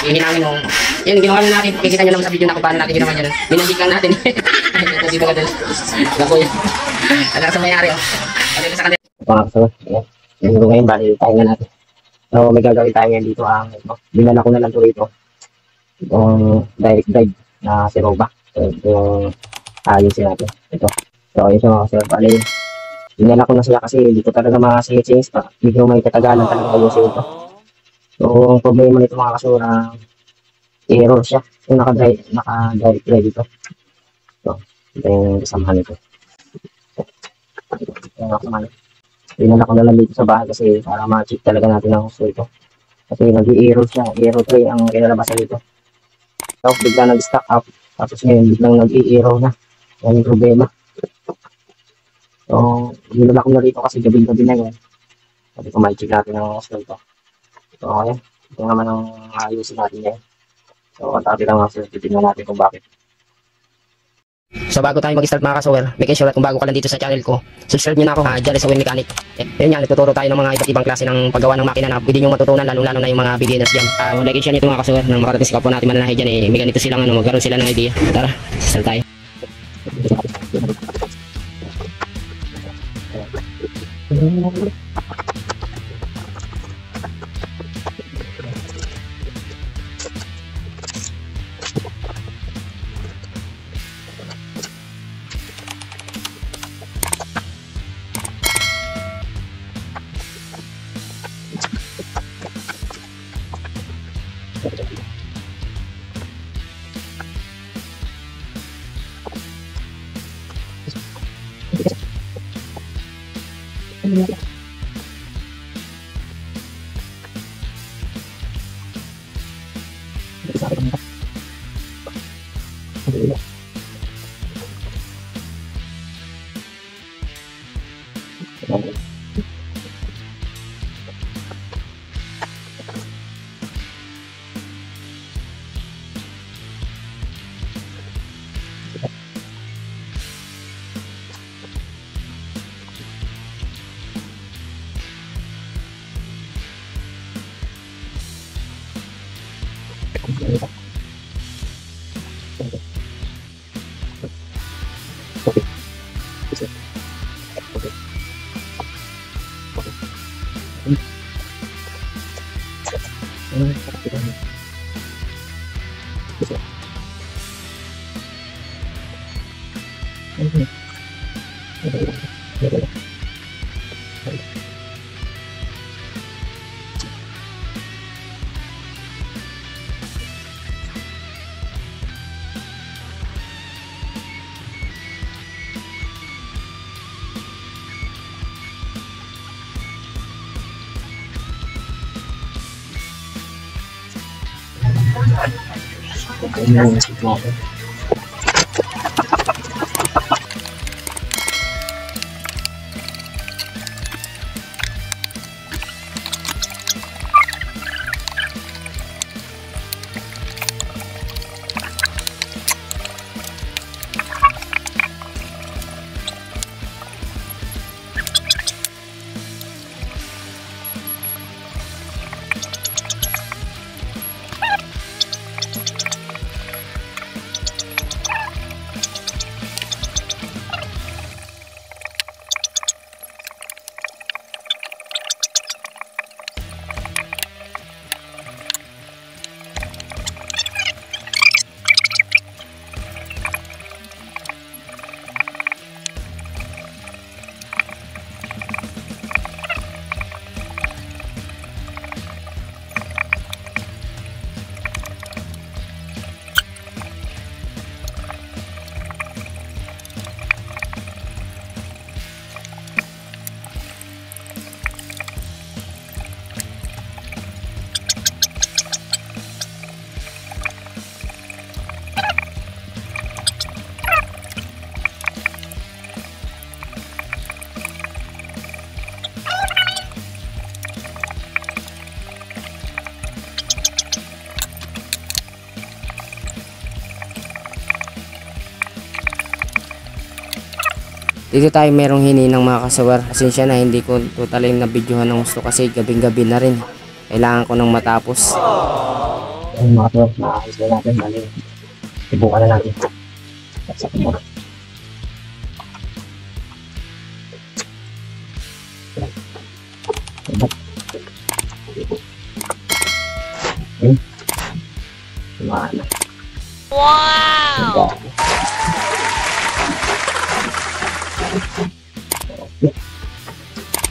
Hihinangin mo. Yun, ginawa na natin. Kikita nyo naman sa video na kung paano natin ginawa yun. Binandik lang natin. Hindi ba ganun? Gako yun. Ano sa mayari, oh. Ano sa kanila? Mga kasawa. Yan. Ngayon, bali tayo nga natin. So, may gagawin tayo ngayon dito ang dinala ko na lang ito rito. Itong direct drive na si Roba. So, yung ayusin natin. Ito. So, ayun siya mga kasawa. Bali, dinala ko na siya kasi dito talaga makasingit-singit pa. Medyo may katagalan talaga ayusin ito. So, ang problema nito mga kasawa, error siya. Yung naka-direct drive dito. So, ito yung kasamahan nito. Yung kasamahan nito. Dinala ko na lang dito sa bahay kasi para ma-check talaga natin ang gusto ito. Kasi nag-i-error siya. Error 3 ang kinalabasan dito. Tapos bigla nag-stack up. Tapos ngayon biglang nag-i-error na. Yan yung problema. So, dinala ko na dito kasi gabi-gabi na yun. Sabi ko ma-check natin ang gusto ito. So, ayan. Ito naman ang ayusin natin yan. So, kontakti lang ako. Titignan natin kung bakit. So bago tayo mag-start mga kasawer, make sure at kung bago ka lang dito sa channel ko, subscribe nyo na ako, Jari Sawin Mechanic. Yun yan, nagtuturo tayo ng mga iba't ibang klase ng paggawa ng makina na pwede nyo matutunan, lalo-lalo na yung mga beginners dyan. Like and share nyo ito mga kasawer, nang makarating sa kapwa natin mananahay dyan, may ganito silang magkaroon sila ng idea. Tara, start tayo. Dito tayo merong hininang mga kasawar. Asensya na hindi ko totally na videohan ng gusto kasi gabing gabi na rin. Kailangan ko nang matapos. Ayun mga tol, naayos na natin. Bali, subukan na natin. Saksak mo. Ayun. Sumaan na. Wow! Okay.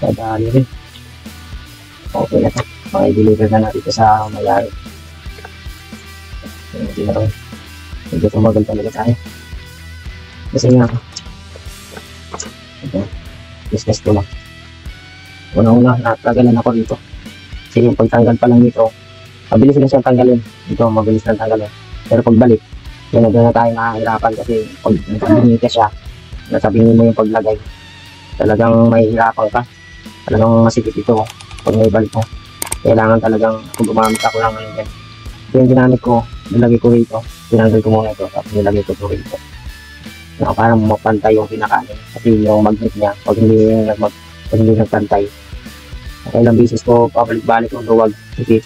Dadali rin. Okay na ito. Makikiliver na natin ito sa mayari. Hindi na ito. Medyo tumagal talaga tayo. Kasi nga, ito, business ko lang. Una-una, natagalan ako dito. Kasi yung pagtanggal pa lang dito, mabilis na siyang tanggalin. Ito, mabilis na tanggalin. Pero pagbalik, yun na tayo nakahirapan kasi pag nasabingin ka siya, nasabingin mo yung paglagay, talagang mahihirapan ka. Talagang masikip ito pag may balik mo. Kailangan talagang kung gumamit ako lang ano dyan. Ito yung ginamit ko, nilagay ko rito. Tinanggal ko muna ito, tapos nilagay ko ito rito. Na parang mapantay yung pinakain. Kasi yung magnet niya, pag hindi nagpantay. Kaya ilang beses ko pabalik-balik yung duwag. Kasi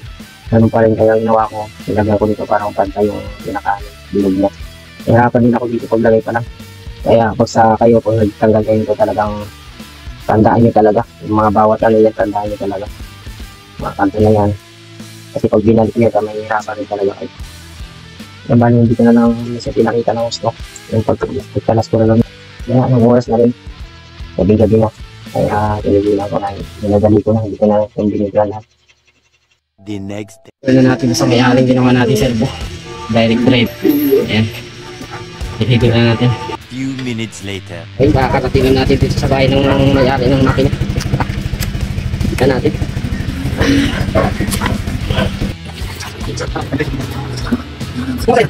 ganun pa rin kaya ginawa ko. Nilagay ko dito parang pantay yung pinakain. Bilog niya. Nahirapan din ako dito paglagay pa lang. Kaya pag sa kayo, pag nagtanggal kayo nito talagang tandaan nyo talaga. Yung mga bawat ano yan, tandaan nyo talaga. Mga kanto na yan. Kasi pag binalik nyo, may hirapan rin talaga kayo. Yung bali, hindi ko na lang siya pinakita ng gusto. Yung pagkalas ko na lang. Kaya anong oras na rin. Gabi-gabi na. Kaya tinigilan ko na. Nilagali ko na. Hindi ko na yung binigyan lahat. The next day. Ito na natin sa may-aring ginawa natin servo. Direct drive. Ayan. Ihigil na natin. Few minutes later. Ayun, kakarating natin dito sa bahay ng may-ari ng makina. Ito natin. Okay.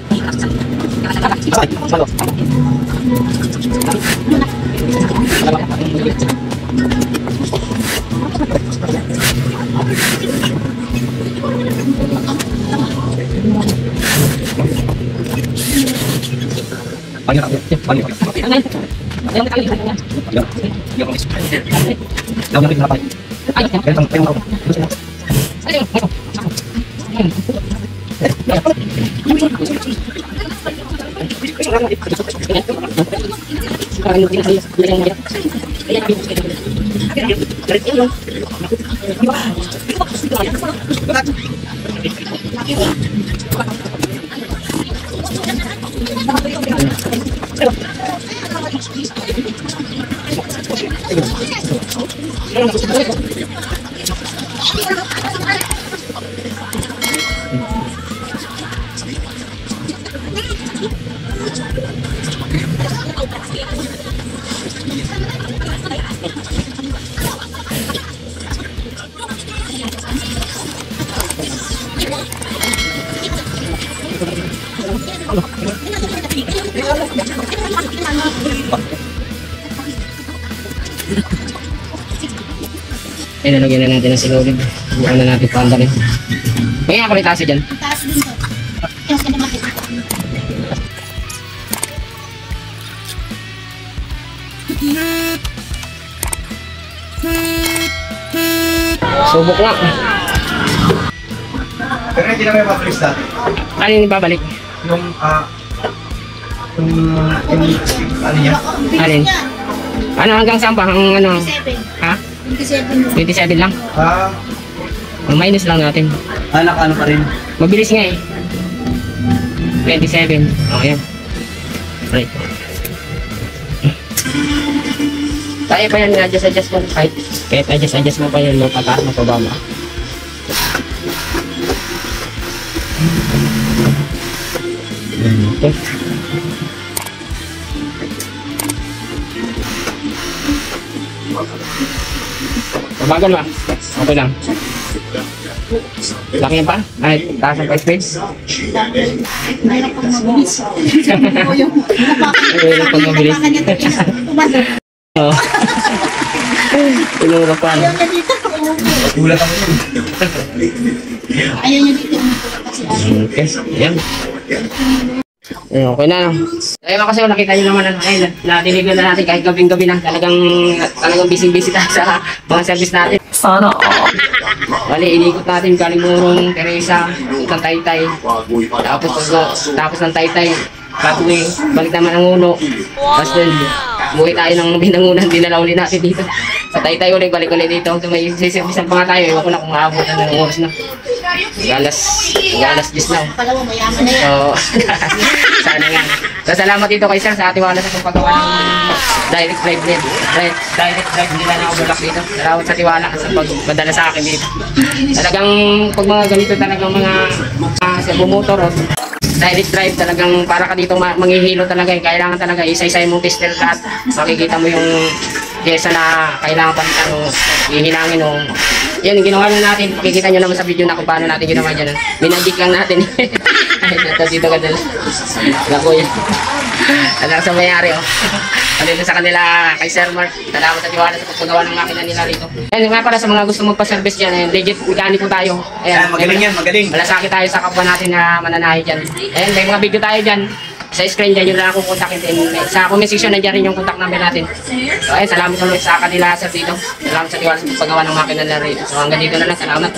Ay, nalagyan na natin ng silogin. Bukan na natin panda rin. May ako rin taso dyan. Taas din to. Kasi naman ito. Subok lang. Pero hindi na may matulis dati. Ano yung babalik? Yung, ano niya? Alin? Ano hanggang saan ba? Ang ano? 27. Ha? 27. 27 lang? Ang minus lang natin. Anak, ano pa rin? Mabilis nga eh. 27. O, yan. Right. Kaya pa yan, adjust mo. Kahit adjust mo pa yan, mapataas mo pa ba mo. Okay. Mabagal ba? Okay lang. Laki yan pa? Ay, taas ang pa-speed? Mayroon pang mabilis. Mayroon pang mabilis. Oo. Tinuro pa. Ayaw niya dito. Gulat ako yun. Ayaw niya dito. Kasi Okay, yan. Okay na, no? Ayun kasi nakita nyo naman, ayun, natiligan na natin kahit gabing-gabi na. Talagang busy-busy tayo sa mga service natin. Sana all. Bali, inikot natin Kalimurong, Teresa, ng Taytay. Tapos ng Taytay, Katwe, balik naman ang Uno. Tapos din, umuwi tayo ng Binangunan, dinala uli natin dito. Sa Taytay ulit, balik ulit dito. So may sisipisan pa nga tayo, ewan ko na kung maabutan na ng oras na. Galas 10 na. Pala mo, mayaman na yan. So, sana nga. So, salamat dito kay Sir sa tiwala sa pagpagawa ng direct drive nila na overlock dito. Salamat sa tiwala sa pagpadala sa akin dito. Talagang pag mga ganito talagang mga servo motor o direct drive talagang para ka dito manghihilo talaga. Kailangan talaga isa-isay mong tester lahat. Makikita mo yung pyesa na kailangan palitan o hihinangin o yan yung ginawa natin. Makikita nyo naman sa video na kung paano natin ginawa dyan. Minadik lang natin. Ay, dito ka dala. Lako yan. Alam sa mayari oh. Dito sa kanila kay Sir Mark. Salamat sa tiwala sa pagpagawa ng makina nila rito. Ayan nga para sa mga gusto magpa-service dyan. Legit mekaniko tayo. Ayan, Magaling yan, magaling. malasakit tayo sa kapwa natin na mananahe dyan. Ayan, may mga video tayo dyan. Sa screen dyan, yun lang akong kontakin din. Sa comment section, nandiyan rin yung contact number natin. So, ayun, salamat ulit sa kanila, Sir, dito. Salamat sa tiwala sa paggawa ng makina nila rito. So, hanggang dito na lang. Salamat.